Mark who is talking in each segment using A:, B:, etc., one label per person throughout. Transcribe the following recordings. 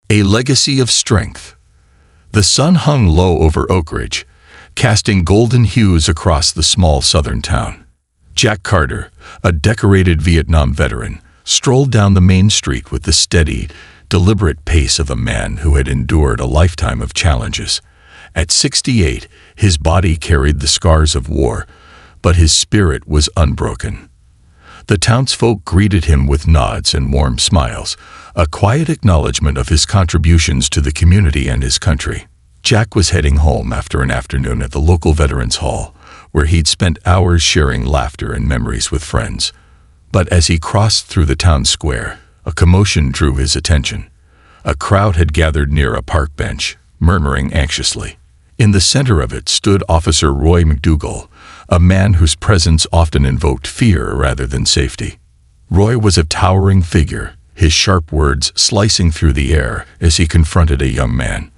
A: A legacy of strength. The sun hung low over Oak Ridge, casting golden hues across the small southern town. Jack Carter, a decorated Vietnam veteran, strolled down the main street with the steady, deliberate pace of a man who had endured a lifetime of challenges. At 68, his body carried the scars of war, but his spirit was unbroken. The townsfolk greeted him with nods and warm smiles, a quiet acknowledgement of his contributions to the community and his country. Jack was heading home after an afternoon at the local Veterans Hall, where he'd spent hours sharing laughter and memories with friends. But as he crossed through the town square, a commotion drew his attention. A crowd had gathered near a park bench, murmuring anxiously. In the center of it stood Officer Roy McDougal, a man whose presence often invoked fear rather than safety. Roy was a towering figure, his sharp words slicing through the air as he confronted a young man.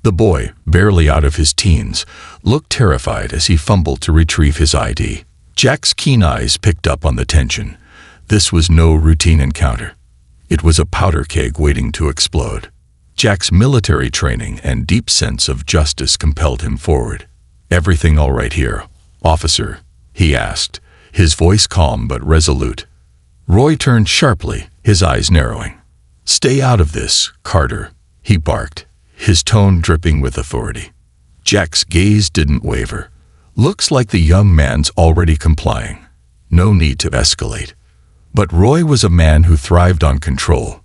A: The boy, barely out of his teens, looked terrified as he fumbled to retrieve his ID. Jack's keen eyes picked up on the tension. This was no routine encounter. It was a powder keg waiting to explode. Jack's military training and deep sense of justice compelled him forward. "Everything all right here, officer?" he asked, his voice calm but resolute. Roy turned sharply, his eyes narrowing. "Stay out of this, Carter," he barked, his tone dripping with authority. Jack's gaze didn't waver. "Looks like the young man's already complying. No need to escalate." But Roy was a man who thrived on control.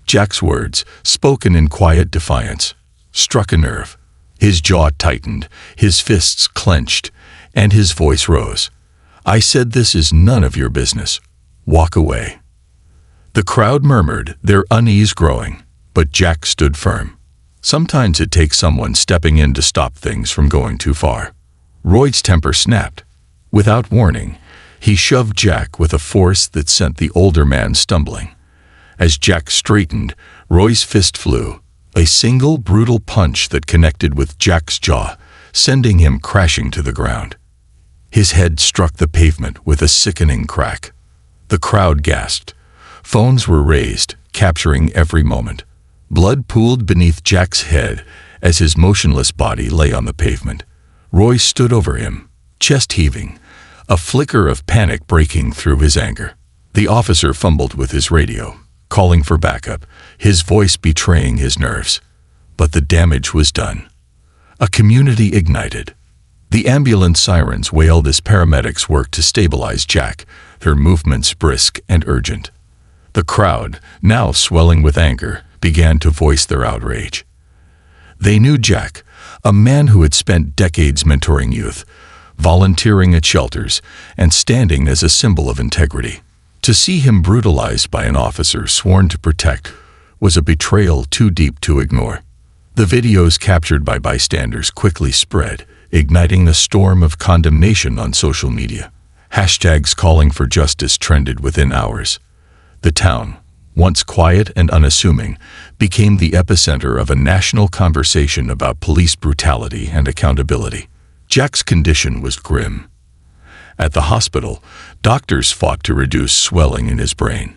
A: Jack's words, spoken in quiet defiance, struck a nerve. His jaw tightened, his fists clenched, and his voice rose. "I said this is none of your business. Walk away." The crowd murmured, their unease growing, but Jack stood firm. Sometimes it takes someone stepping in to stop things from going too far. Roy's temper snapped. Without warning, he shoved Jack with a force that sent the older man stumbling. As Jack straightened, Roy's fist flew, a single brutal punch that connected with Jack's jaw, sending him crashing to the ground. His head struck the pavement with a sickening crack. The crowd gasped. Phones were raised, capturing every moment. Blood pooled beneath Jack's head as his motionless body lay on the pavement. Roy stood over him, chest heaving, a flicker of panic breaking through his anger. The officer fumbled with his radio, calling for backup, his voice betraying his nerves. But the damage was done. A community ignited. The ambulance sirens wailed as paramedics worked to stabilize Jack, their movements brisk and urgent. The crowd, now swelling with anger, began to voice their outrage. They knew Jack, a man who had spent decades mentoring youth, volunteering at shelters, and standing as a symbol of integrity. To see him brutalized by an officer sworn to protect was a betrayal too deep to ignore. The videos captured by bystanders quickly spread, igniting a storm of condemnation on social media. Hashtags calling for justice trended within hours. The town, once quiet and unassuming, became the epicenter of a national conversation about police brutality and accountability. Jack's condition was grim. At the hospital, doctors fought to reduce swelling in his brain.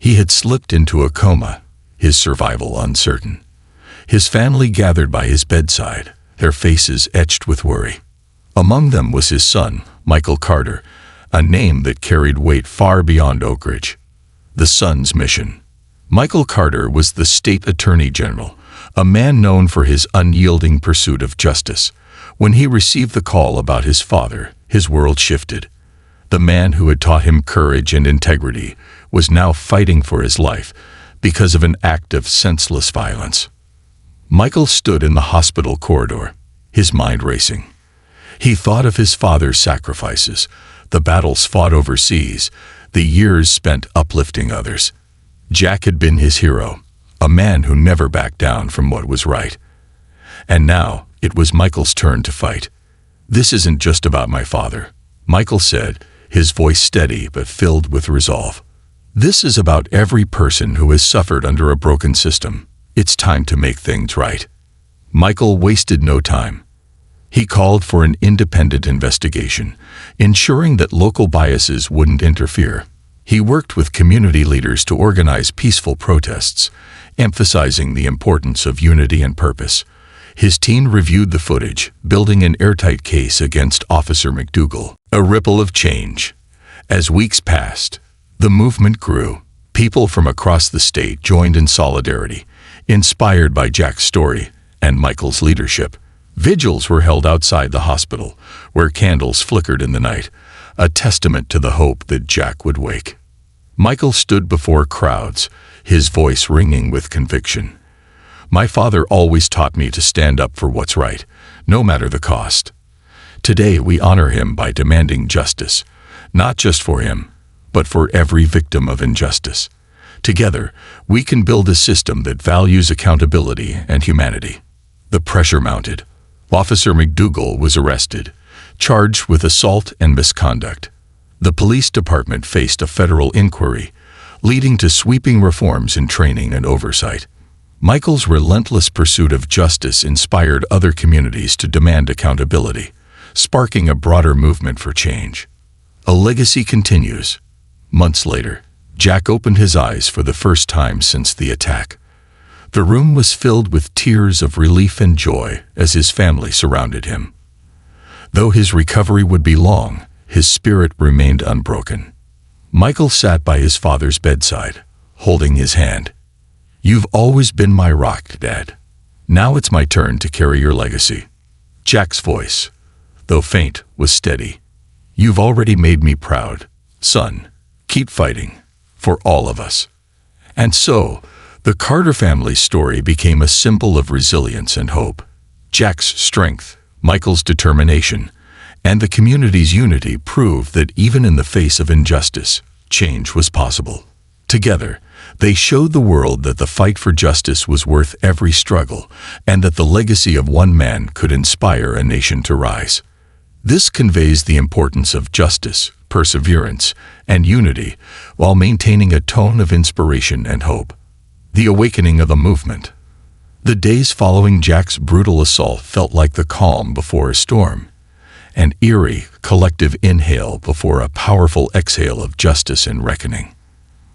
A: He had slipped into a coma, his survival uncertain. His family gathered by his bedside, their faces etched with worry. Among them was his son, Michael Carter, a name that carried weight far beyond Oak Ridge. The son's mission. Michael Carter was the state attorney general, a man known for his unyielding pursuit of justice. When he received the call about his father, his world shifted. The man who had taught him courage and integrity was now fighting for his life because of an act of senseless violence. Michael stood in the hospital corridor, his mind racing. He thought of his father's sacrifices, the battles fought overseas, the years spent uplifting others. Jack had been his hero, a man who never backed down from what was right. And now it was Michael's turn to fight. "This isn't just about my father," Michael said, his voice steady but filled with resolve. "This is about every person who has suffered under a broken system. It's time to make things right." Michael wasted no time. He called for an independent investigation, ensuring that local biases wouldn't interfere. He worked with community leaders to organize peaceful protests, emphasizing the importance of unity and purpose. His team reviewed the footage, building an airtight case against Officer McDougal. A ripple of change. As weeks passed, the movement grew. People from across the state joined in solidarity, inspired by Jack's story and Michael's leadership. Vigils were held outside the hospital, where candles flickered in the night, a testament to the hope that Jack would wake. Michael stood before crowds, his voice ringing with conviction. "My father always taught me to stand up for what's right, no matter the cost. Today we honor him by demanding justice, not just for him, but for every victim of injustice. Together, we can build a system that values accountability and humanity." The pressure mounted. Officer McDougal was arrested, charged with assault and misconduct. The police department faced a federal inquiry, leading to sweeping reforms in training and oversight. Michael's relentless pursuit of justice inspired other communities to demand accountability, sparking a broader movement for change. A legacy continues. Months later, Jack opened his eyes for the first time since the attack. The room was filled with tears of relief and joy as his family surrounded him. Though his recovery would be long, his spirit remained unbroken. Michael sat by his father's bedside, holding his hand. "You've always been my rock, Dad. Now it's my turn to carry your legacy." Jack's voice, though faint, was steady. "You've already made me proud, son. Keep fighting, for all of us." And so, the Carter family's story became a symbol of resilience and hope. Jack's strength, Michael's determination, and the community's unity proved that even in the face of injustice, change was possible. Together, they showed the world that the fight for justice was worth every struggle, and that the legacy of one man could inspire a nation to rise. This conveys the importance of justice, perseverance, and unity, while maintaining a tone of inspiration and hope. The awakening of the movement. The days following Jack's brutal assault felt like the calm before a storm, an eerie, collective inhale before a powerful exhale of justice and reckoning.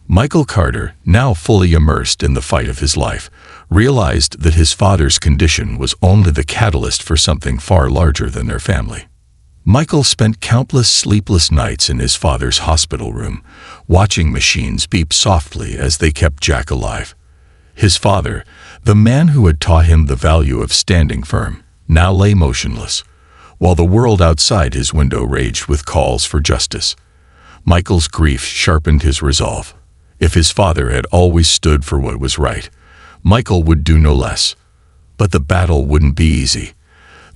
A: Michael Carter, now fully immersed in the fight of his life, realized that his father's condition was only the catalyst for something far larger than their family. Michael spent countless sleepless nights in his father's hospital room, watching machines beep softly as they kept Jack alive. His father, the man who had taught him the value of standing firm, now lay motionless, while the world outside his window raged with calls for justice. Michael's grief sharpened his resolve. If his father had always stood for what was right, Michael would do no less. But the battle wouldn't be easy.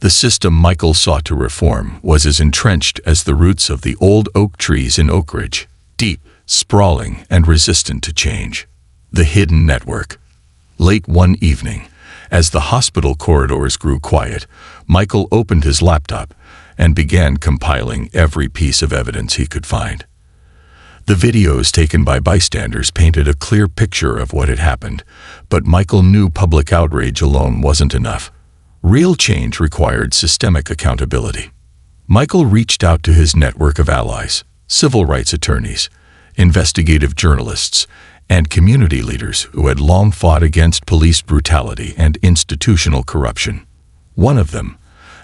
A: The system Michael sought to reform was as entrenched as the roots of the old oak trees in Oak Ridge, deep, sprawling, and resistant to change. The hidden network. Late one evening, as the hospital corridors grew quiet, Michael opened his laptop and began compiling every piece of evidence he could find. The videos taken by bystanders painted a clear picture of what had happened, but Michael knew public outrage alone wasn't enough. Real change required systemic accountability. Michael reached out to his network of allies, civil rights attorneys, investigative journalists, and community leaders who had long fought against police brutality and institutional corruption. One of them,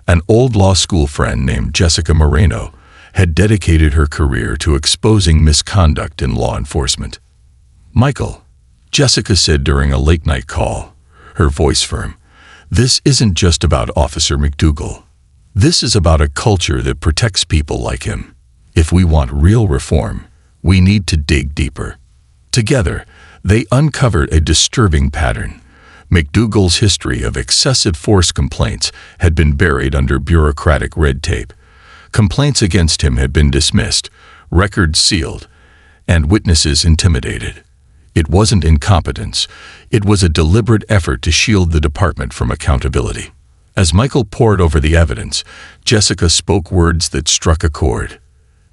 A: an old law school friend named Jessica Moreno, had dedicated her career to exposing misconduct in law enforcement. "Michael," Jessica said during a late-night call, her voice firm, "this isn't just about Officer McDougal. This is about a culture that protects people like him. If we want real reform, we need to dig deeper." Together, they uncovered a disturbing pattern. McDougal's history of excessive force complaints had been buried under bureaucratic red tape. Complaints against him had been dismissed, records sealed, and witnesses intimidated. It wasn't incompetence. It was a deliberate effort to shield the department from accountability. As Michael pored over the evidence, Jessica spoke words that struck a chord.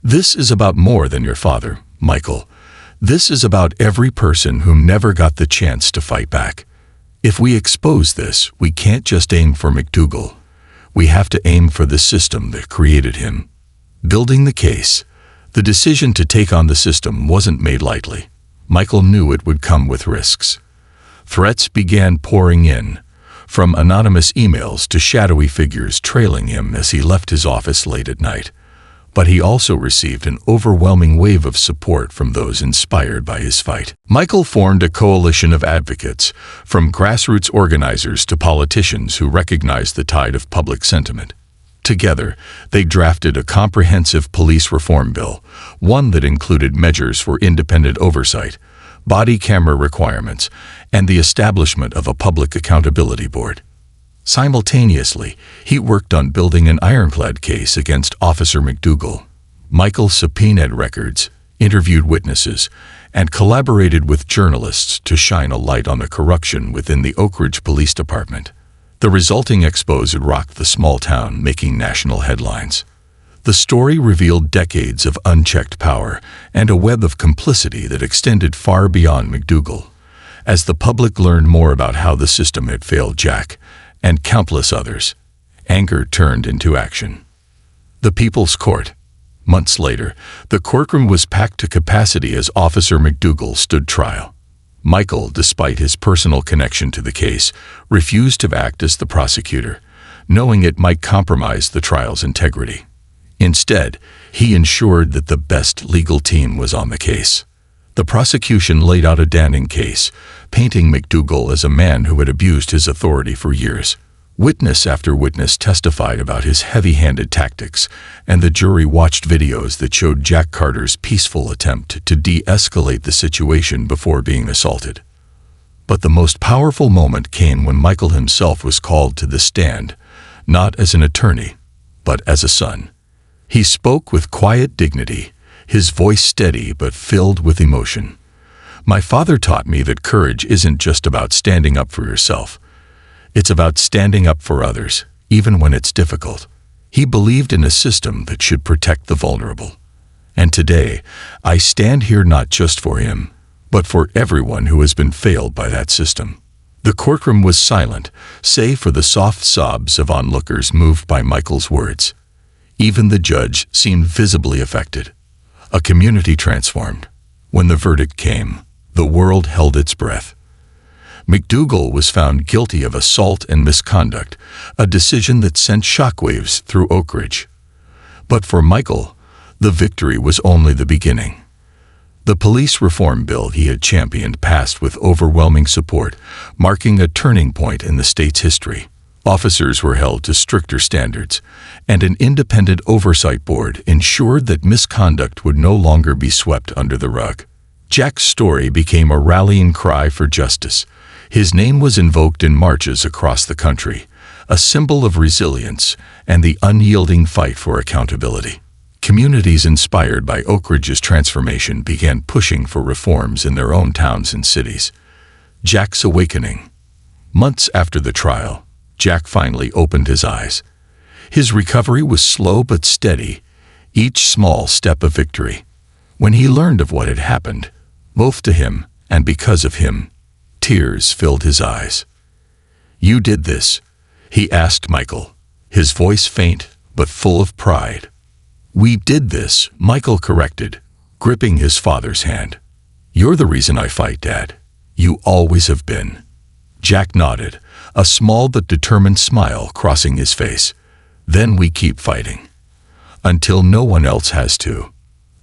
A: "This is about more than your father, Michael. This is about every person who never got the chance to fight back. If we expose this, we can't just aim for McDougal. We have to aim for the system that created him." Building the case. The decision to take on the system wasn't made lightly. Michael knew it would come with risks. Threats began pouring in, from anonymous emails to shadowy figures trailing him as he left his office late at night. But he also received an overwhelming wave of support from those inspired by his fight. Michael formed a coalition of advocates, from grassroots organizers to politicians who recognized the tide of public sentiment. Together, they drafted a comprehensive police reform bill, one that included measures for independent oversight, body camera requirements, and the establishment of a public accountability board. Simultaneously, he worked on building an ironclad case against Officer McDougal. Michael subpoenaed records, interviewed witnesses, and collaborated with journalists to shine a light on the corruption within the Oak Ridge Police Department. The resulting expose rocked the small town, making national headlines. The story revealed decades of unchecked power and a web of complicity that extended far beyond McDougal. As the public learned more about how the system had failed Jack and countless others, anger turned into action. The People's Court. Months later, the courtroom was packed to capacity as Officer McDougal stood trial. Michael, despite his personal connection to the case, refused to act as the prosecutor, knowing it might compromise the trial's integrity. Instead, he ensured that the best legal team was on the case. The prosecution laid out a damning case, painting McDougal as a man who had abused his authority for years. Witness after witness testified about his heavy-handed tactics, and the jury watched videos that showed Jack Carter's peaceful attempt to de-escalate the situation before being assaulted. But the most powerful moment came when Michael himself was called to the stand, not as an attorney, but as a son. He spoke with quiet dignity, his voice steady but filled with emotion. "My father taught me that courage isn't just about standing up for yourself. It's about standing up for others, even when it's difficult." He believed in a system that should protect the vulnerable. And today, I stand here not just for him, but for everyone who has been failed by that system. The courtroom was silent, save for the soft sobs of onlookers moved by Michael's words. Even the judge seemed visibly affected. A community transformed. When the verdict came, the world held its breath. McDougal was found guilty of assault and misconduct, a decision that sent shockwaves through Oak Ridge. But for Michael, the victory was only the beginning. The police reform bill he had championed passed with overwhelming support, marking a turning point in the state's history. Officers were held to stricter standards, and an independent oversight board ensured that misconduct would no longer be swept under the rug. Jack's story became a rallying cry for justice. His name was invoked in marches across the country, a symbol of resilience and the unyielding fight for accountability. Communities inspired by Oak Ridge's transformation began pushing for reforms in their own towns and cities. Jack's awakening. Months after the trial, Jack finally opened his eyes. His recovery was slow but steady, each small step a victory. When he learned of what had happened, both to him and because of him, tears filled his eyes. "You did this?" he asked Michael, his voice faint but full of pride. "We did this," Michael corrected, gripping his father's hand. "You're the reason I fight, Dad. You always have been." Jack nodded, a small but determined smile crossing his face. "Then we keep fighting. Until no one else has to."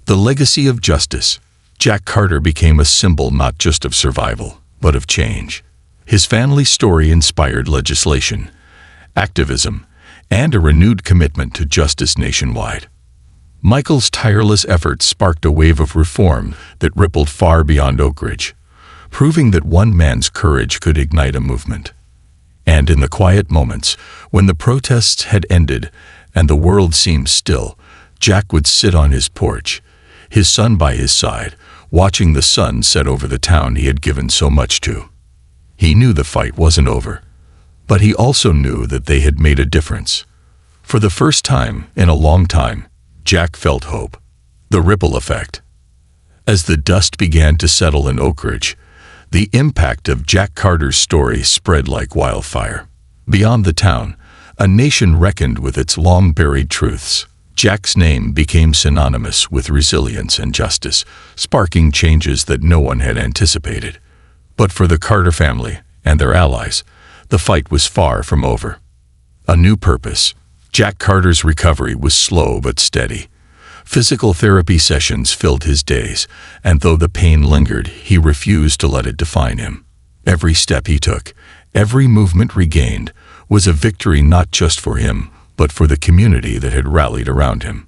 A: The legacy of justice. Jack Carter became a symbol not just of survival, but of change. His family story inspired legislation, activism, and a renewed commitment to justice nationwide. Michael's tireless efforts sparked a wave of reform that rippled far beyond Oak Ridge, proving that one man's courage could ignite a movement. And in the quiet moments, when the protests had ended and the world seemed still, Jack would sit on his porch, his son by his side, watching the sun set over the town he had given so much to. He knew the fight wasn't over, but he also knew that they had made a difference. For the first time in a long time, Jack felt hope. The ripple effect. As the dust began to settle in Oak Ridge, the impact of Jack Carter's story spread like wildfire. Beyond the town, a nation reckoned with its long-buried truths. Jack's name became synonymous with resilience and justice, sparking changes that no one had anticipated. But for the Carter family and their allies, the fight was far from over. A new purpose. Jack Carter's recovery was slow but steady. Physical therapy sessions filled his days, and though the pain lingered, he refused to let it define him. Every step he took, every movement regained, was a victory not just for him, but for the community that had rallied around him.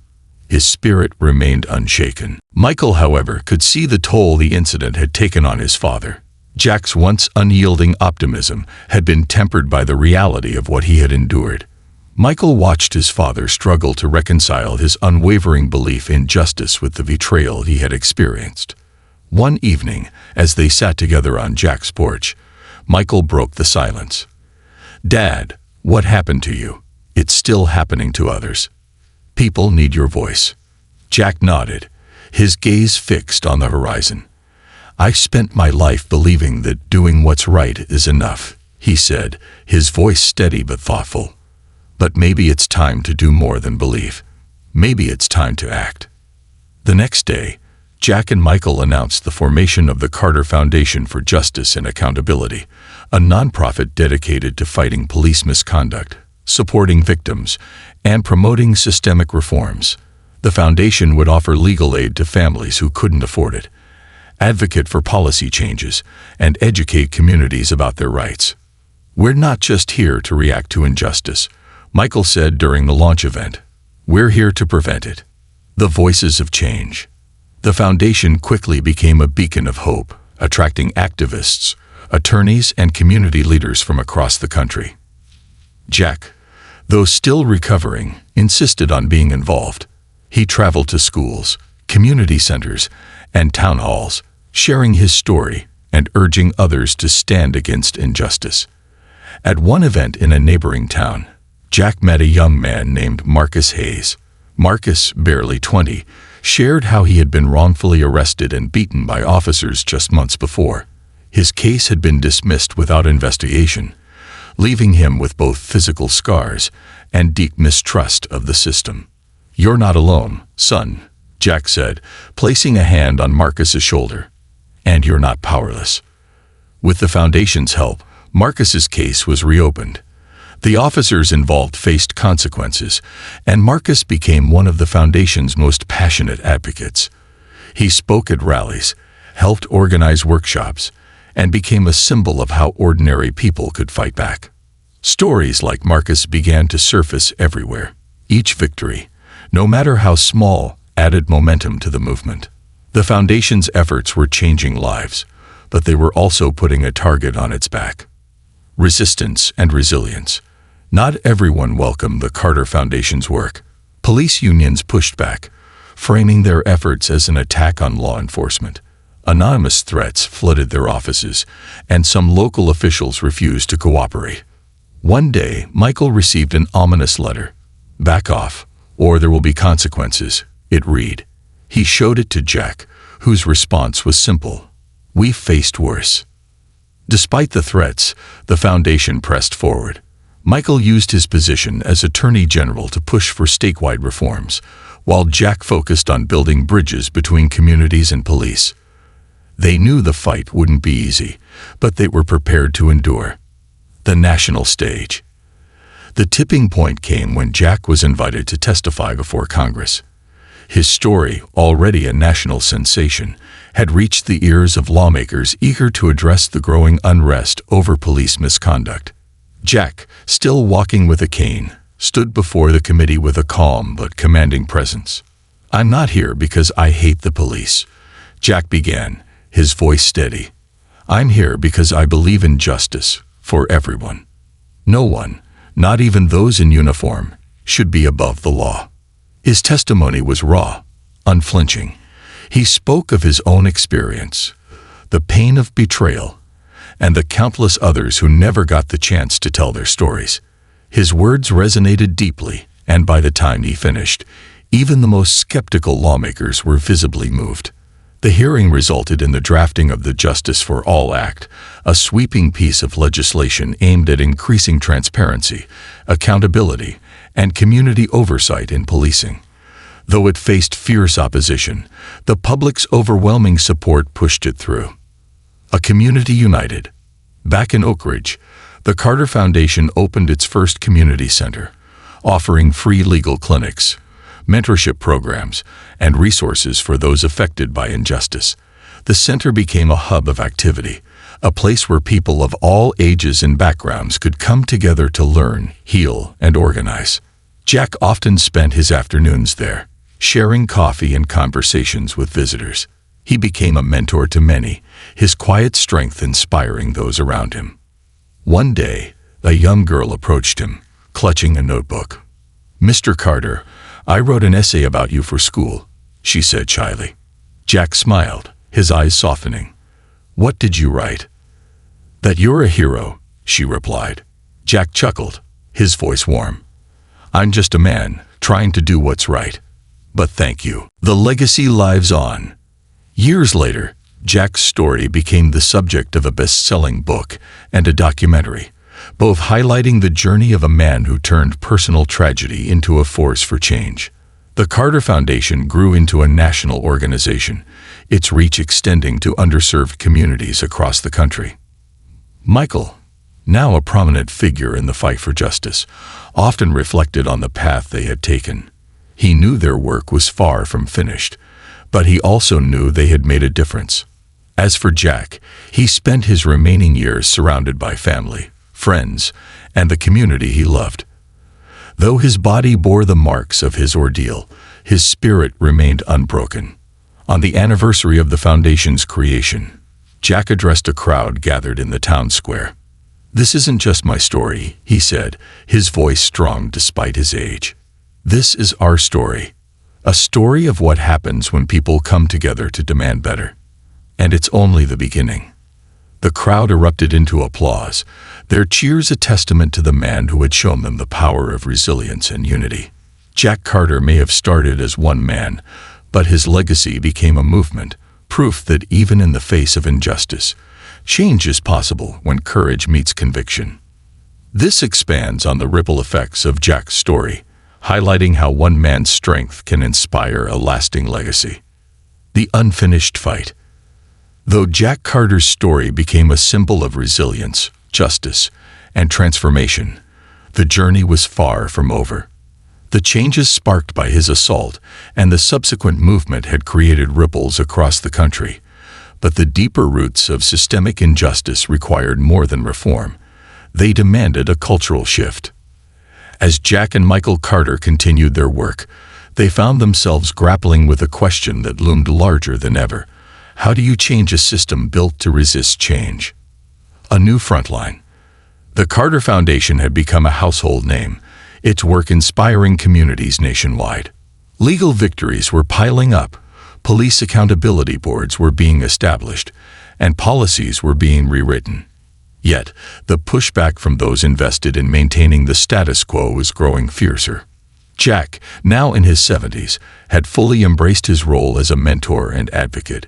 A: His spirit remained unshaken. Michael, however, could see the toll the incident had taken on his father. Jack's once unyielding optimism had been tempered by the reality of what he had endured. Michael watched his father struggle to reconcile his unwavering belief in justice with the betrayal he had experienced. One evening, as they sat together on Jack's porch, Michael broke the silence. "Dad, what happened to you? It's still happening to others. People need your voice." Jack nodded, his gaze fixed on the horizon. "I've spent my life believing that doing what's right is enough," he said, his voice steady but thoughtful. "But maybe it's time to do more than believe. Maybe it's time to act." The next day, Jack and Michael announced the formation of the Carter Foundation for Justice and Accountability, a nonprofit dedicated to fighting police misconduct, supporting victims, and promoting systemic reforms. The foundation would offer legal aid to families who couldn't afford it, advocate for policy changes, and educate communities about their rights. "We're not just here to react to injustice," Michael said during the launch event. "We're here to prevent it." The voices of change. The foundation quickly became a beacon of hope, attracting activists, attorneys, and community leaders from across the country. Jack, though still recovering, insisted on being involved. He traveled to schools, community centers, and town halls, sharing his story and urging others to stand against injustice. At one event in a neighboring town, Jack met a young man named Marcus Hayes. Marcus, barely 20, shared how he had been wrongfully arrested and beaten by officers just months before. His case had been dismissed without investigation, leaving him with both physical scars and deep mistrust of the system. "You're not alone, son," Jack said, placing a hand on Marcus's shoulder. "And you're not powerless." With the foundation's help, Marcus's case was reopened. The officers involved faced consequences, and Marcus became one of the foundation's most passionate advocates. He spoke at rallies, helped organize workshops, and became a symbol of how ordinary people could fight back. Stories like Marcus began to surface everywhere. Each victory, no matter how small, added momentum to the movement. The foundation's efforts were changing lives, but they were also putting a target on its back. Resistance and resilience. Not everyone welcomed the Carter Foundation's work. Police unions pushed back, framing their efforts as an attack on law enforcement. Anonymous threats flooded their offices, and some local officials refused to cooperate. One day, Michael received an ominous letter. "Back off, or there will be consequences," it read. He showed it to Jack, whose response was simple. "We've faced worse." Despite the threats, the foundation pressed forward. Michael used his position as Attorney General to push for statewide reforms, while Jack focused on building bridges between communities and police. They knew the fight wouldn't be easy, but they were prepared to endure. The national stage. The tipping point came when Jack was invited to testify before Congress. His story, already a national sensation, had reached the ears of lawmakers eager to address the growing unrest over police misconduct. Jack, still walking with a cane, stood before the committee with a calm but commanding presence. "I'm not here because I hate the police," Jack began, his voice steady. "I'm here because I believe in justice for everyone. No one, not even those in uniform, should be above the law." His testimony was raw, unflinching. He spoke of his own experience, the pain of betrayal, and the countless others who never got the chance to tell their stories. His words resonated deeply, and by the time he finished, even the most skeptical lawmakers were visibly moved. The hearing resulted in the drafting of the Justice for All Act, a sweeping piece of legislation aimed at increasing transparency, accountability, and community oversight in policing. Though it faced fierce opposition, the public's overwhelming support pushed it through. A community united. Back in Oak Ridge, the Carter Foundation opened its first community center, offering free legal clinics, mentorship programs, and resources for those affected by injustice. The center became a hub of activity, a place where people of all ages and backgrounds could come together to learn, heal, and organize. Jack often spent his afternoons there, sharing coffee and conversations with visitors. He became a mentor to many, his quiet strength inspiring those around him. One day, a young girl approached him, clutching a notebook. "Mr. Carter, I wrote an essay about you for school," she said shyly. Jack smiled, his eyes softening. "What did you write?" "That you're a hero," she replied. Jack chuckled, his voice warm. "I'm just a man, trying to do what's right. But thank you." The legacy lives on. Years later, Jack's story became the subject of a best-selling book and a documentary, both highlighting the journey of a man who turned personal tragedy into a force for change. The Carter Foundation grew into a national organization, its reach extending to underserved communities across the country. Michael, now a prominent figure in the fight for justice, often reflected on the path they had taken. He knew their work was far from finished, but he also knew they had made a difference. As for Jack, he spent his remaining years surrounded by family, friends, and the community he loved. Though his body bore the marks of his ordeal, his spirit remained unbroken. On the anniversary of the Foundation's creation, Jack addressed a crowd gathered in the town square. "This isn't just my story," he said, his voice strong despite his age. "This is our story. A story of what happens when people come together to demand better. And it's only the beginning." The crowd erupted into applause, their cheers a testament to the man who had shown them the power of resilience and unity. Jack Carter may have started as one man, but his legacy became a movement, proof that even in the face of injustice, change is possible when courage meets conviction. This expands on the ripple effects of Jack's story, highlighting how one man's strength can inspire a lasting legacy. The unfinished fight. Though Jack Carter's story became a symbol of resilience, justice, and transformation, the journey was far from over. The changes sparked by his assault and the subsequent movement had created ripples across the country, but the deeper roots of systemic injustice required more than reform. They demanded a cultural shift. As Jack and Michael Carter continued their work, they found themselves grappling with a question that loomed larger than ever. How do you change a system built to resist change? A new frontline. The Carter Foundation had become a household name, its work inspiring communities nationwide. Legal victories were piling up, police accountability boards were being established, and policies were being rewritten. Yet, the pushback from those invested in maintaining the status quo was growing fiercer. Jack, now in his 70s, had fully embraced his role as a mentor and advocate.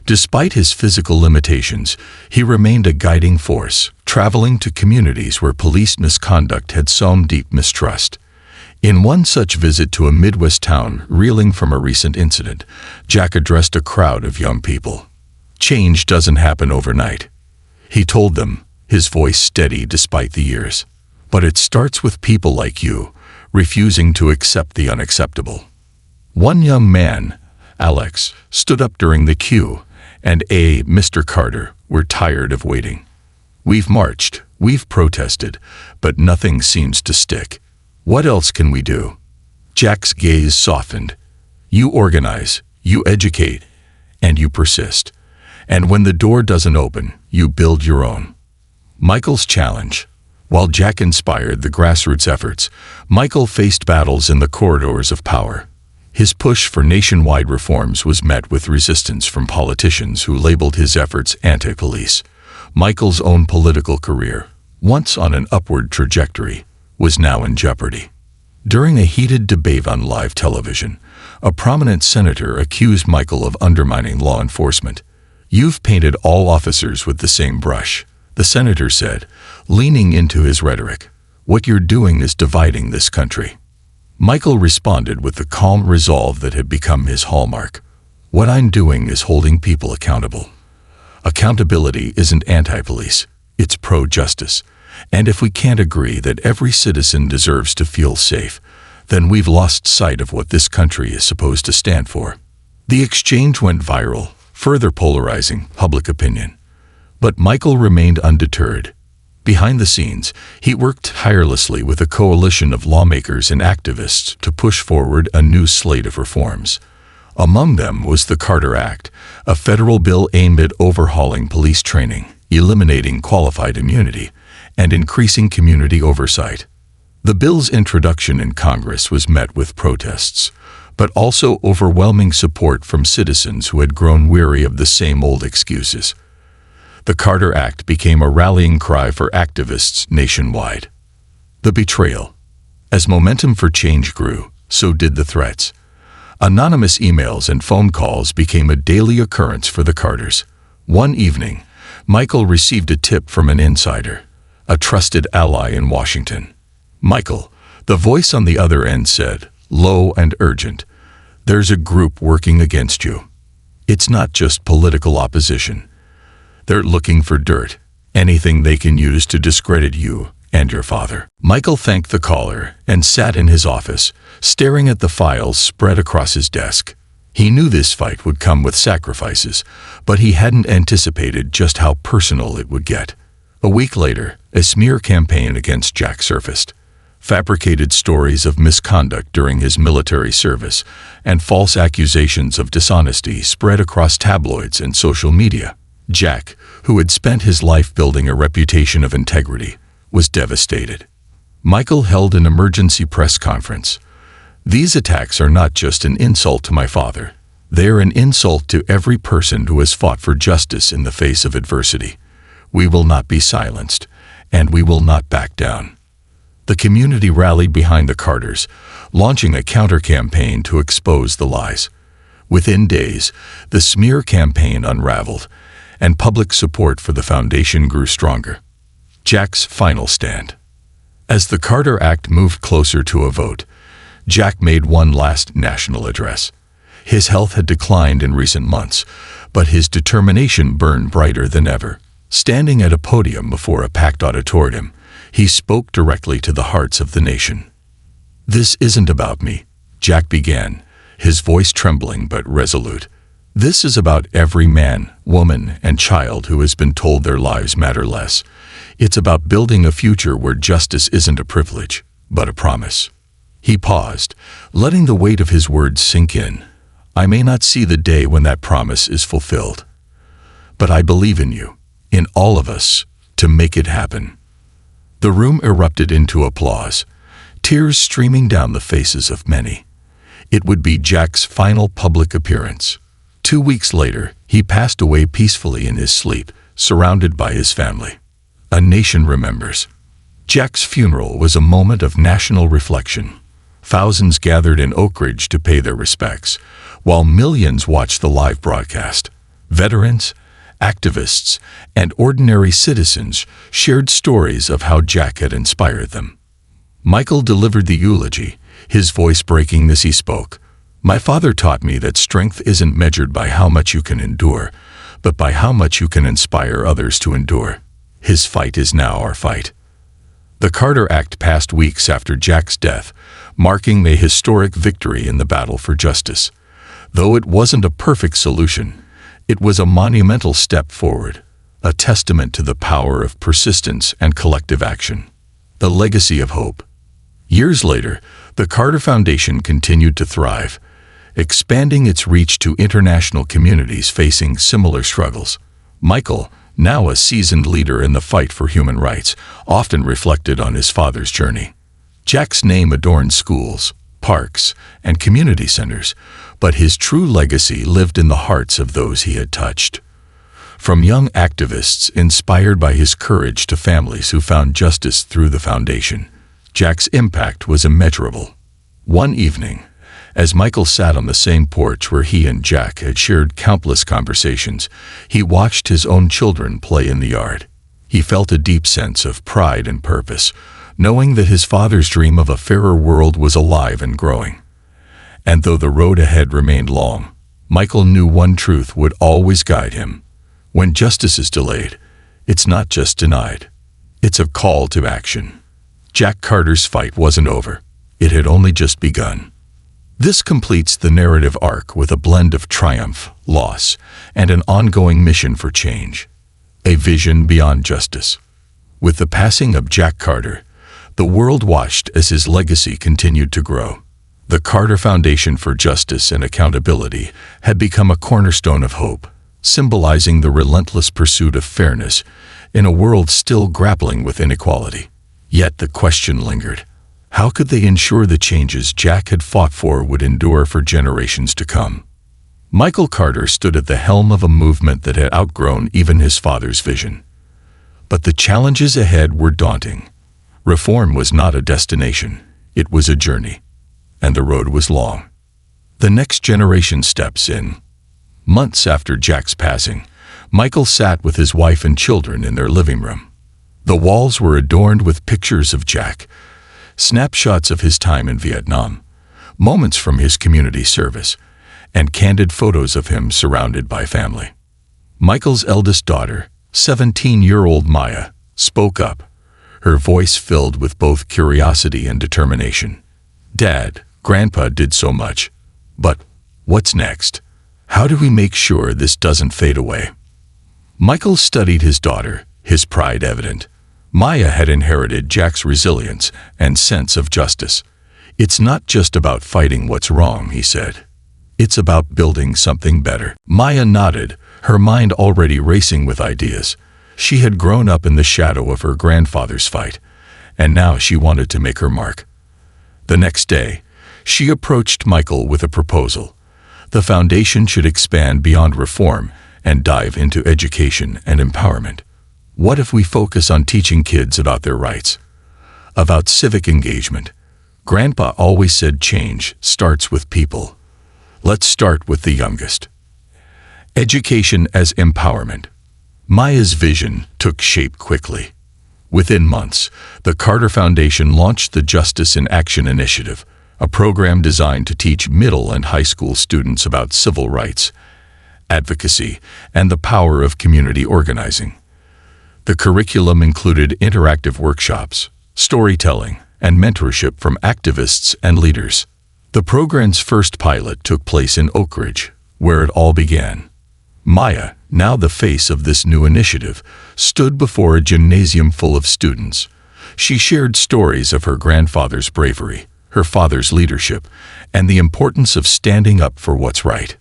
A: Despite his physical limitations, he remained a guiding force, traveling to communities where police misconduct had sown deep mistrust. In one such visit to a Midwest town reeling from a recent incident, Jack addressed a crowd of young people. "Change doesn't happen overnight," he told them, his voice steady despite the years. "But it starts with people like you, refusing to accept the unacceptable." One young man, Alex, stood up during the queue, and Mr. Carter, "We're tired of waiting. We've marched, we've protested, but nothing seems to stick. What else can we do?" Jack's gaze softened. "You organize, you educate, and you persist. And when the door doesn't open, you build your own." Michael's challenge. While Jack inspired the grassroots efforts, Michael faced battles in the corridors of power. His push for nationwide reforms was met with resistance from politicians who labeled his efforts anti-police. Michael's own political career, once on an upward trajectory, was now in jeopardy. During a heated debate on live television, a prominent senator accused Michael of undermining law enforcement. "You've painted all officers with the same brush," the senator said, leaning into his rhetoric. "What you're doing is dividing this country." Michael responded with the calm resolve that had become his hallmark. What I'm doing is holding people accountable. Accountability isn't anti-police, it's pro-justice. And if we can't agree that every citizen deserves to feel safe, then we've lost sight of what this country is supposed to stand for. The exchange went viral, further polarizing public opinion. But Michael remained undeterred. Behind the scenes, he worked tirelessly with a coalition of lawmakers and activists to push forward a new slate of reforms. Among them was the Carter Act, a federal bill aimed at overhauling police training, eliminating qualified immunity, and increasing community oversight. The bill's introduction in Congress was met with protests, but also overwhelming support from citizens who had grown weary of the same old excuses. The Carter Act became a rallying cry for activists nationwide. The betrayal. As momentum for change grew, so did the threats. Anonymous emails and phone calls became a daily occurrence for the Carters. One evening, Michael received a tip from an insider, a trusted ally in Washington. "Michael," the voice on the other end said, low and urgent, "there's a group working against you. It's not just political opposition. They're looking for dirt, anything they can use to discredit you and your father." Michael thanked the caller and sat in his office, staring at the files spread across his desk. He knew this fight would come with sacrifices, but he hadn't anticipated just how personal it would get. A week later, a smear campaign against Jack surfaced. Fabricated stories of misconduct during his military service and false accusations of dishonesty spread across tabloids and social media. Jack, who had spent his life building a reputation of integrity, was devastated. Michael held an emergency press conference. "These attacks are not just an insult to my father. They're an insult to every person who has fought for justice in the face of adversity. We will not be silenced, and we will not back down." The community rallied behind the Carters, launching a counter-campaign to expose the lies. Within days, the smear campaign unraveled, and public support for the foundation grew stronger. Jack's final stand. As the Carter Act moved closer to a vote, Jack made one last national address. His health had declined in recent months, but his determination burned brighter than ever. Standing at a podium before a packed auditorium, he spoke directly to the hearts of the nation. "This isn't about me," Jack began, his voice trembling but resolute. "This is about every man, woman, and child who has been told their lives matter less. It's about building a future where justice isn't a privilege, but a promise." He paused, letting the weight of his words sink in. "I may not see the day when that promise is fulfilled, but I believe in you, in all of us, to make it happen." The room erupted into applause, tears streaming down the faces of many. It would be Jack's final public appearance. 2 weeks later, he passed away peacefully in his sleep, surrounded by his family. A nation remembers. Jack's funeral was a moment of national reflection. Thousands gathered in Oak Ridge to pay their respects, while millions watched the live broadcast. Veterans, activists, and ordinary citizens shared stories of how Jack had inspired them. Michael delivered the eulogy, his voice breaking as he spoke. "My father taught me that strength isn't measured by how much you can endure, but by how much you can inspire others to endure. His fight is now our fight." The Carter Act passed weeks after Jack's death, marking a historic victory in the battle for justice. Though it wasn't a perfect solution, it was a monumental step forward, a testament to the power of persistence and collective action. The legacy of hope. Years later, the Carter Foundation continued to thrive, expanding its reach to international communities facing similar struggles. Michael, now a seasoned leader in the fight for human rights, often reflected on his father's journey. Jack's name adorned schools, parks, and community centers, but his true legacy lived in the hearts of those he had touched. From young activists inspired by his courage to families who found justice through the foundation, Jack's impact was immeasurable. One evening, as Michael sat on the same porch where he and Jack had shared countless conversations, he watched his own children play in the yard. He felt a deep sense of pride and purpose, knowing that his father's dream of a fairer world was alive and growing. And though the road ahead remained long, Michael knew one truth would always guide him. When justice is delayed, it's not just denied. It's a call to action. Jack Carter's fight wasn't over. It had only just begun. This completes the narrative arc with a blend of triumph, loss, and an ongoing mission for change. A vision beyond justice. With the passing of Jack Carter, the world watched as his legacy continued to grow. The Carter Foundation for Justice and Accountability had become a cornerstone of hope, symbolizing the relentless pursuit of fairness in a world still grappling with inequality. Yet the question lingered. How could they ensure the changes Jack had fought for would endure for generations to come? Michael Carter stood at the helm of a movement that had outgrown even his father's vision. But the challenges ahead were daunting. Reform was not a destination, it was a journey. And the road was long. The next generation steps in. Months after Jack's passing, Michael sat with his wife and children in their living room. The walls were adorned with pictures of Jack, snapshots of his time in Vietnam, moments from his community service, and candid photos of him surrounded by family. Michael's eldest daughter, 17-year-old Maya, spoke up, her voice filled with both curiosity and determination. "Dad, Grandpa did so much. But what's next? How do we make sure this doesn't fade away?" Michael studied his daughter, his pride evident. Maya had inherited Jack's resilience and sense of justice. "It's not just about fighting what's wrong," he said. "It's about building something better." Maya nodded, her mind already racing with ideas. She had grown up in the shadow of her grandfather's fight, and now she wanted to make her mark. The next day, she approached Michael with a proposal. The foundation should expand beyond reform and dive into education and empowerment. What if we focus on teaching kids about their rights? About civic engagement? Grandpa always said change starts with people. Let's start with the youngest. Education as empowerment. Maya's vision took shape quickly. Within months, the Carter Foundation launched the Justice in Action Initiative, a program designed to teach middle and high school students about civil rights, advocacy, and the power of community organizing. The curriculum included interactive workshops, storytelling, and mentorship from activists and leaders. The program's first pilot took place in Oak Ridge, where it all began. Maya, now the face of this new initiative, stood before a gymnasium full of students. She shared stories of her grandfather's bravery, her father's leadership, and the importance of standing up for what's right.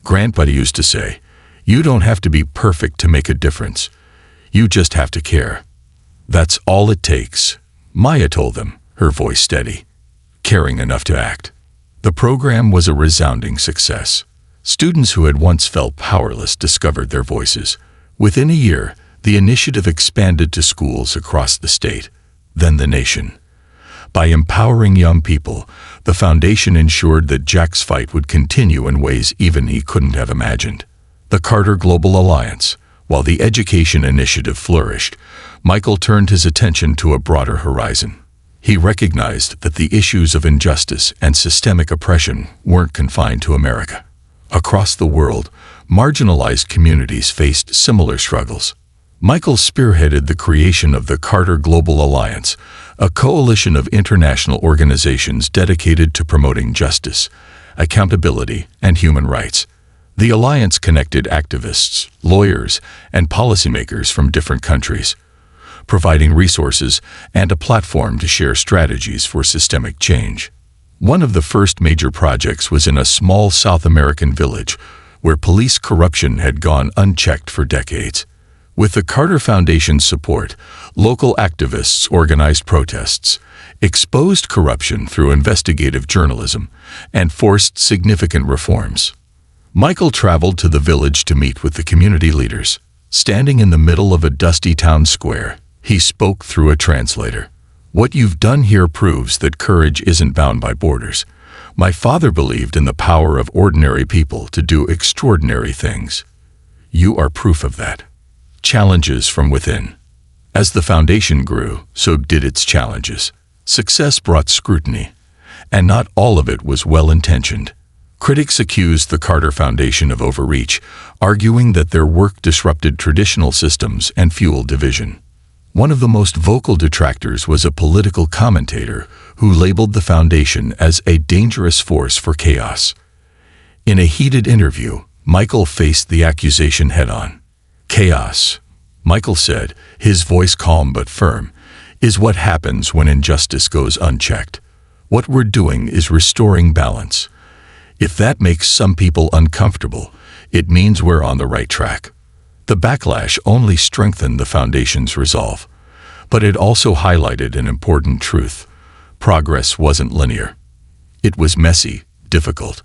A: Grandpa used to say, "You don't have to be perfect to make a difference. You just have to care." "That's all it takes," Maya told them, her voice steady, caring enough to act. The program was a resounding success. Students who had once felt powerless discovered their voices. Within a year, the initiative expanded to schools across the state, then the nation. By empowering young people, the foundation ensured that Jack's fight would continue in ways even he couldn't have imagined. The Carter Global Alliance. While the education initiative flourished, Michael turned his attention to a broader horizon. He recognized that the issues of injustice and systemic oppression weren't confined to America. Across the world, marginalized communities faced similar struggles. Michael spearheaded the creation of the Carter Global Alliance, a coalition of international organizations dedicated to promoting justice, accountability, and human rights. The alliance connected activists, lawyers, and policymakers from different countries, providing resources and a platform to share strategies for systemic change. One of the first major projects was in a small South American village where police corruption had gone unchecked for decades. With the Carter Foundation's support, local activists organized protests, exposed corruption through investigative journalism, and forced significant reforms. Michael traveled to the village to meet with the community leaders. Standing in the middle of a dusty town square, he spoke through a translator. "What you've done here proves that courage isn't bound by borders. My father believed in the power of ordinary people to do extraordinary things. You are proof of that." Challenges from within. As the foundation grew, so did its challenges. Success brought scrutiny, and not all of it was well-intentioned. Critics accused the Carter Foundation of overreach, arguing that their work disrupted traditional systems and fueled division. One of the most vocal detractors was a political commentator who labeled the foundation as a dangerous force for chaos. In a heated interview, Michael faced the accusation head-on. "Chaos," Michael said, his voice calm but firm, "is what happens when injustice goes unchecked. What we're doing is restoring balance. If that makes some people uncomfortable, it means we're on the right track." The backlash only strengthened the foundation's resolve, but it also highlighted an important truth. Progress wasn't linear. It was messy, difficult,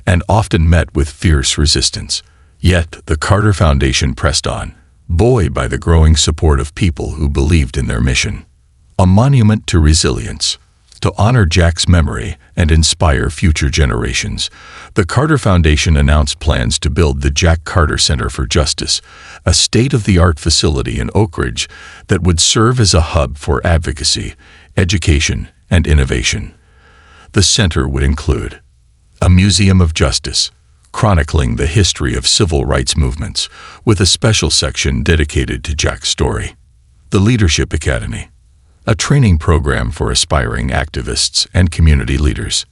A: and often met with fierce resistance. Yet the Carter Foundation pressed on, buoyed by the growing support of people who believed in their mission. A monument to resilience. To honor Jack's memory and inspire future generations, the Carter Foundation announced plans to build the Jack Carter Center for Justice, a state-of-the-art facility in Oak Ridge that would serve as a hub for advocacy, education, and innovation. The center would include a museum of justice, chronicling the history of civil rights movements, with a special section dedicated to Jack's story. The Leadership Academy, a training program for aspiring activists and community leaders.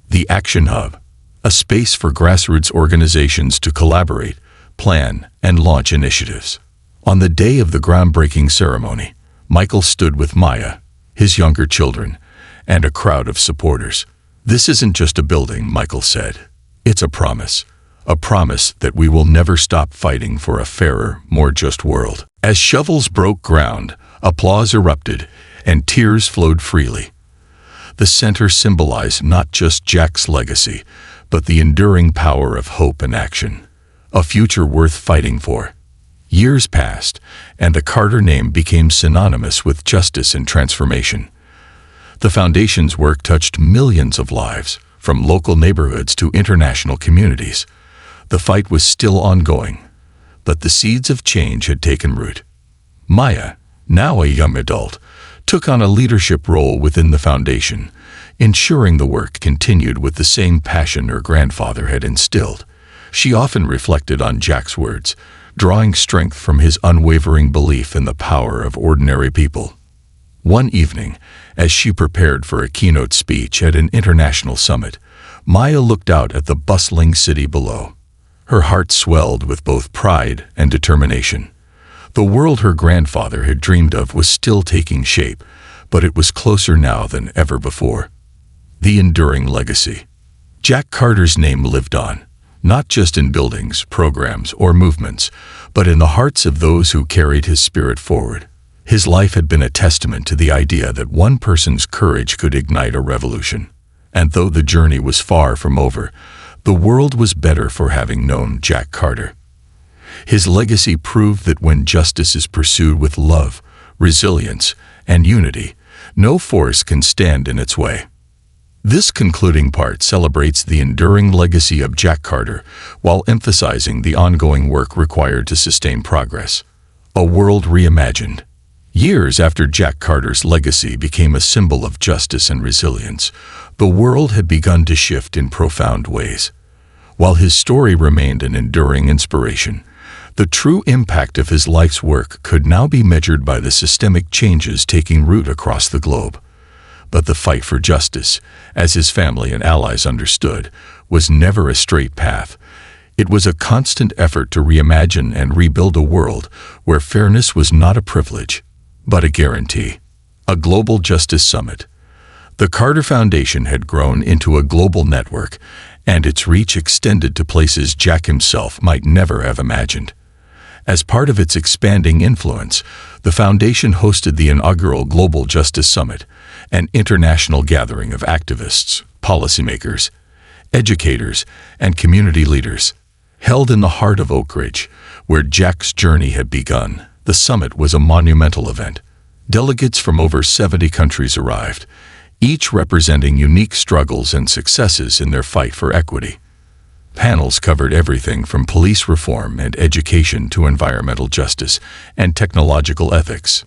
A: The Action Hub, a space for grassroots organizations to collaborate, plan, and launch initiatives. On the day of the groundbreaking ceremony, Michael stood with Maya, his younger children, and a crowd of supporters. "This isn't just a building," Michael said. "It's a promise that we will never stop fighting for a fairer, more just world." As shovels broke ground, applause erupted, and tears flowed freely. The center symbolized not just Jack's legacy, but the enduring power of hope and action, a future worth fighting for. Years passed, and the Carter name became synonymous with justice and transformation. The foundation's work touched millions of lives, from local neighborhoods to international communities. The fight was still ongoing, but the seeds of change had taken root. Maya, now a young adult, took on a leadership role within the foundation, ensuring the work continued with the same passion her grandfather had instilled. She often reflected on Jack's words, drawing strength from his unwavering belief in the power of ordinary people. One evening, as she prepared for a keynote speech at an international summit, Maya looked out at the bustling city below. Her heart swelled with both pride and determination. The world her grandfather had dreamed of was still taking shape, but it was closer now than ever before. The enduring legacy. Jack Carter's name lived on, not just in buildings, programs, or movements, but in the hearts of those who carried his spirit forward. His life had been a testament to the idea that one person's courage could ignite a revolution. And though the journey was far from over, the world was better for having known Jack Carter. His legacy proved that when justice is pursued with love, resilience, and unity, no force can stand in its way. This concluding part celebrates the enduring legacy of Jack Carter while emphasizing the ongoing work required to sustain progress. A world reimagined. Years after Jack Carter's legacy became a symbol of justice and resilience, the world had begun to shift in profound ways. While his story remained an enduring inspiration, the true impact of his life's work could now be measured by the systemic changes taking root across the globe. But the fight for justice, as his family and allies understood, was never a straight path. It was a constant effort to reimagine and rebuild a world where fairness was not a privilege, but a guarantee. A global justice summit. The Carter Foundation had grown into a global network, and its reach extended to places Jack himself might never have imagined. As part of its expanding influence, the foundation hosted the inaugural Global Justice Summit, an international gathering of activists, policymakers, educators, and community leaders. Held in the heart of Oak Ridge, where Jack's journey had begun, the summit was a monumental event. Delegates from over 70 countries arrived, each representing unique struggles and successes in their fight for equity. Panels covered everything from police reform and education to environmental justice and technological ethics.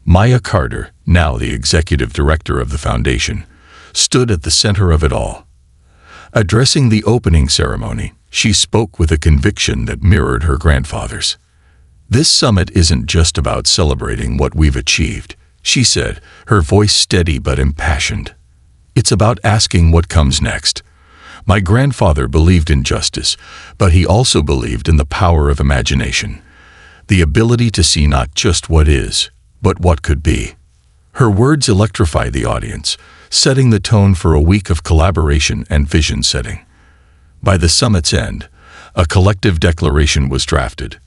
A: Maya Carter, now the executive director of the foundation, stood at the center of it all. Addressing the opening ceremony, she spoke with a conviction that mirrored her grandfather's. "This summit isn't just about celebrating what we've achieved," she said, her voice steady but impassioned. "It's about asking what comes next. My grandfather believed in justice, but he also believed in the power of imagination, the ability to see not just what is, but what could be." Her words electrified the audience, setting the tone for a week of collaboration and vision setting. By the summit's end, a collective declaration was drafted.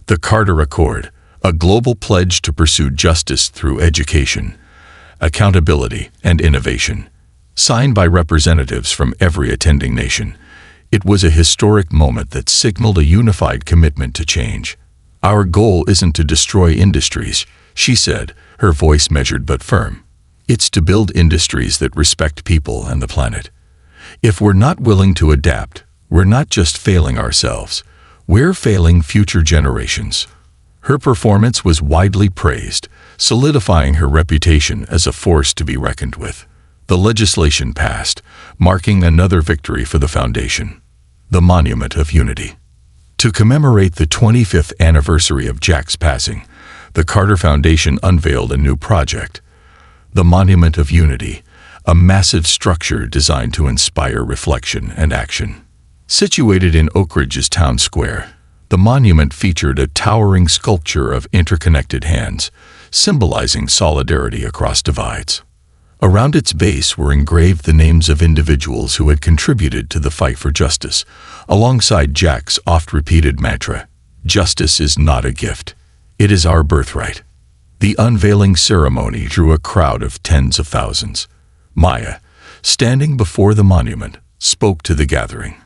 A: The Carter Accord, a global pledge to pursue justice through education, accountability, and innovation. Signed by representatives from every attending nation, it was a historic moment that signaled a unified commitment to change. "Our goal isn't to destroy industries," she said, her voice measured but firm. "It's to build industries that respect people and the planet. If we're not willing to adapt, we're not just failing ourselves, we're failing future generations." Her performance was widely praised, solidifying her reputation as a force to be reckoned with. The legislation passed, marking another victory for the foundation. The Monument of Unity. To commemorate the 25th anniversary of Jack's passing, the Carter Foundation unveiled a new project, the Monument of Unity, a massive structure designed to inspire reflection and action. Situated in Oak Ridge's town square, the monument featured a towering sculpture of interconnected hands, symbolizing solidarity across divides. Around its base were engraved the names of individuals who had contributed to the fight for justice, alongside Jack's oft-repeated mantra, "Justice is not a gift, it is our birthright." The unveiling ceremony drew a crowd of tens of thousands. Maya, standing before the monument, spoke to the gathering.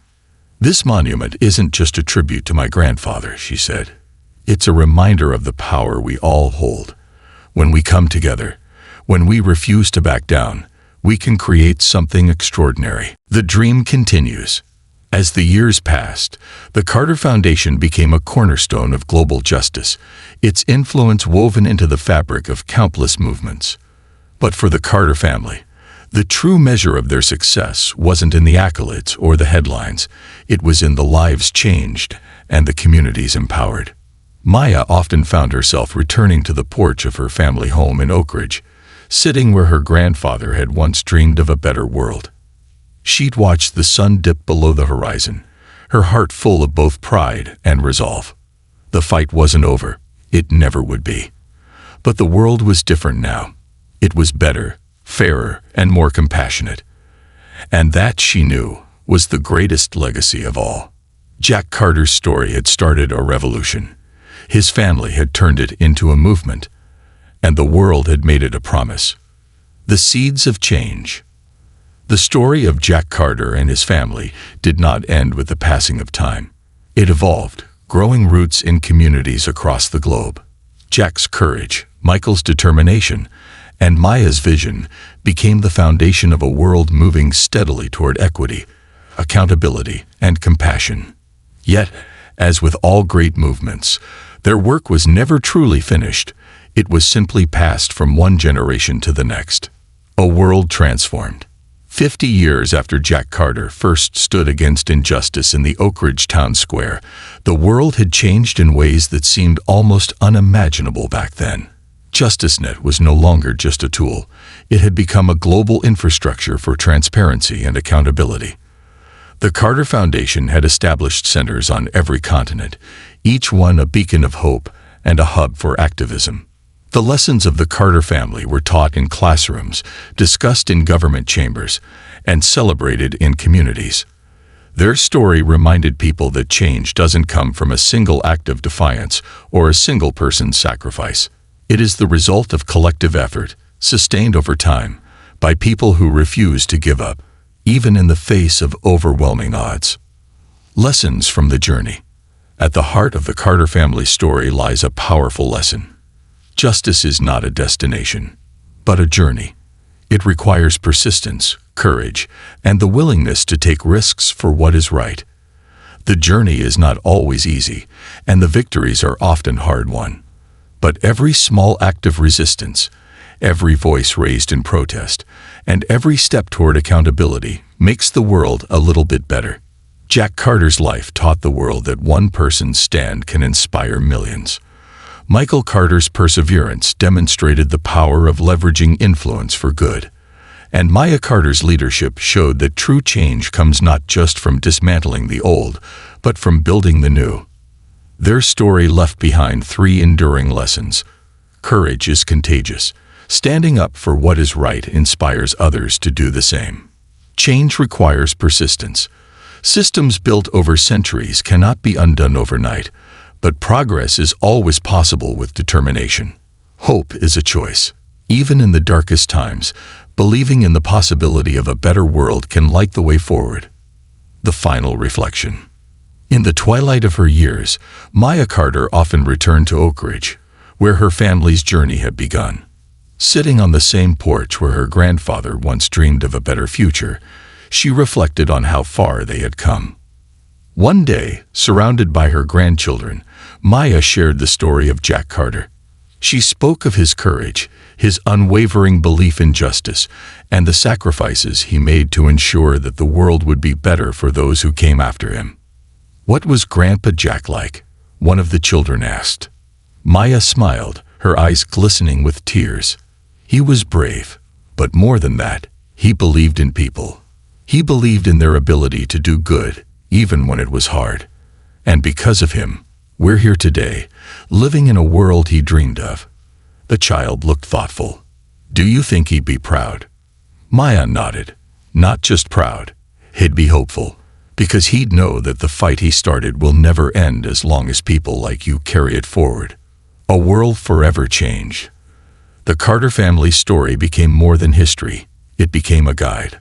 A: "This monument isn't just a tribute to my grandfather," she said. "It's a reminder of the power we all hold. When we come together, when we refuse to back down, we can create something extraordinary." The dream continues. As the years passed, the Carter Foundation became a cornerstone of global justice, its influence woven into the fabric of countless movements. But for the Carter family, the true measure of their success wasn't in the accolades or the headlines, it was in the lives changed and the communities empowered. Maya often found herself returning to the porch of her family home in Oak Ridge, sitting where her grandfather had once dreamed of a better world. She'd watch the sun dip below the horizon, her heart full of both pride and resolve. The fight wasn't over, it never would be. But the world was different now. It was better, fairer, and more compassionate. And that, she knew, was the greatest legacy of all. Jack Carter's story had started a revolution. His family had turned it into a movement, and the world had made it a promise. The seeds of change. The story of Jack Carter and his family did not end with the passing of time. It evolved, growing roots in communities across the globe. Jack's courage, Michael's determination, and Maya's vision became the foundation of a world moving steadily toward equity, accountability, and compassion. Yet, as with all great movements, their work was never truly finished. It was simply passed from one generation to the next. A world transformed. 50 years after Jack Carter first stood against injustice in the Oak Ridge town square, the world had changed in ways that seemed almost unimaginable back then. JusticeNet was no longer just a tool. It had become a global infrastructure for transparency and accountability. The Carter Foundation had established centers on every continent, each one a beacon of hope and a hub for activism. The lessons of the Carter family were taught in classrooms, discussed in government chambers, and celebrated in communities. Their story reminded people that change doesn't come from a single act of defiance or a single person's sacrifice. It is the result of collective effort, sustained over time, by people who refuse to give up, even in the face of overwhelming odds. Lessons from the journey. At the heart of the Carter family story lies a powerful lesson. Justice is not a destination, but a journey. It requires persistence, courage, and the willingness to take risks for what is right. The journey is not always easy, and the victories are often hard-won. But every small act of resistance, every voice raised in protest, and every step toward accountability makes the world a little bit better. Jack Carter's life taught the world that one person's stand can inspire millions. Michael Carter's perseverance demonstrated the power of leveraging influence for good. And Maya Carter's leadership showed that true change comes not just from dismantling the old, but from building the new. Their story left behind 3 enduring lessons. Courage is contagious. Standing up for what is right inspires others to do the same. Change requires persistence. Systems built over centuries cannot be undone overnight, but progress is always possible with determination. Hope is a choice. Even in the darkest times, believing in the possibility of a better world can light the way forward. The final reflection. In the twilight of her years, Maya Carter often returned to Oak Ridge, where her family's journey had begun. Sitting on the same porch where her grandfather once dreamed of a better future, she reflected on how far they had come. One day, surrounded by her grandchildren, Maya shared the story of Jack Carter. She spoke of his courage, his unwavering belief in justice, and the sacrifices he made to ensure that the world would be better for those who came after him. "What was Grandpa Jack like?" one of the children asked. Maya smiled, her eyes glistening with tears. "He was brave, but more than that, he believed in people. He believed in their ability to do good, even when it was hard. And because of him, we're here today, living in a world he dreamed of." The child looked thoughtful. "Do you think he'd be proud?" Maya nodded. "Not just proud. He'd be hopeful, because he'd know that the fight he started will never end as long as people like you carry it forward. A world forever changed." The Carter family's story became more than history. It became a guide.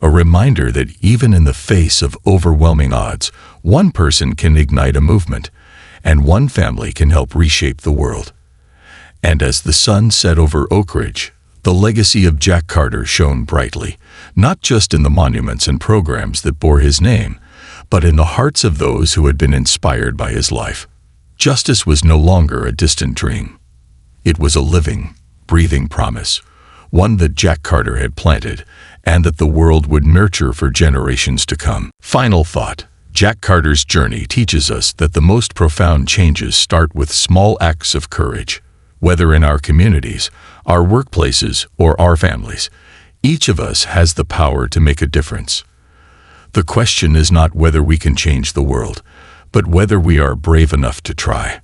A: A reminder that even in the face of overwhelming odds, one person can ignite a movement, and one family can help reshape the world. And as the sun set over Oak Ridge, the legacy of Jack Carter shone brightly, not just in the monuments and programs that bore his name, but in the hearts of those who had been inspired by his life. Justice was no longer a distant dream. It was a living, breathing promise, one that Jack Carter had planted, and that the world would nurture for generations to come. Final thought. Jack Carter's journey teaches us that the most profound changes start with small acts of courage. Whether in our communities, our workplaces, or our families, each of us has the power to make a difference. The question is not whether we can change the world, but whether we are brave enough to try.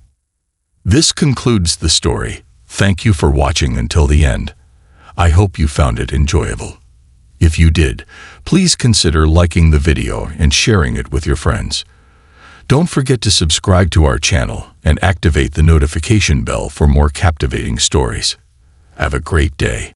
A: This concludes the story. Thank you for watching until the end. I hope you found it enjoyable. If you did, please consider liking the video and sharing it with your friends. Don't forget to subscribe to our channel and activate the notification bell for more captivating stories. Have a great day.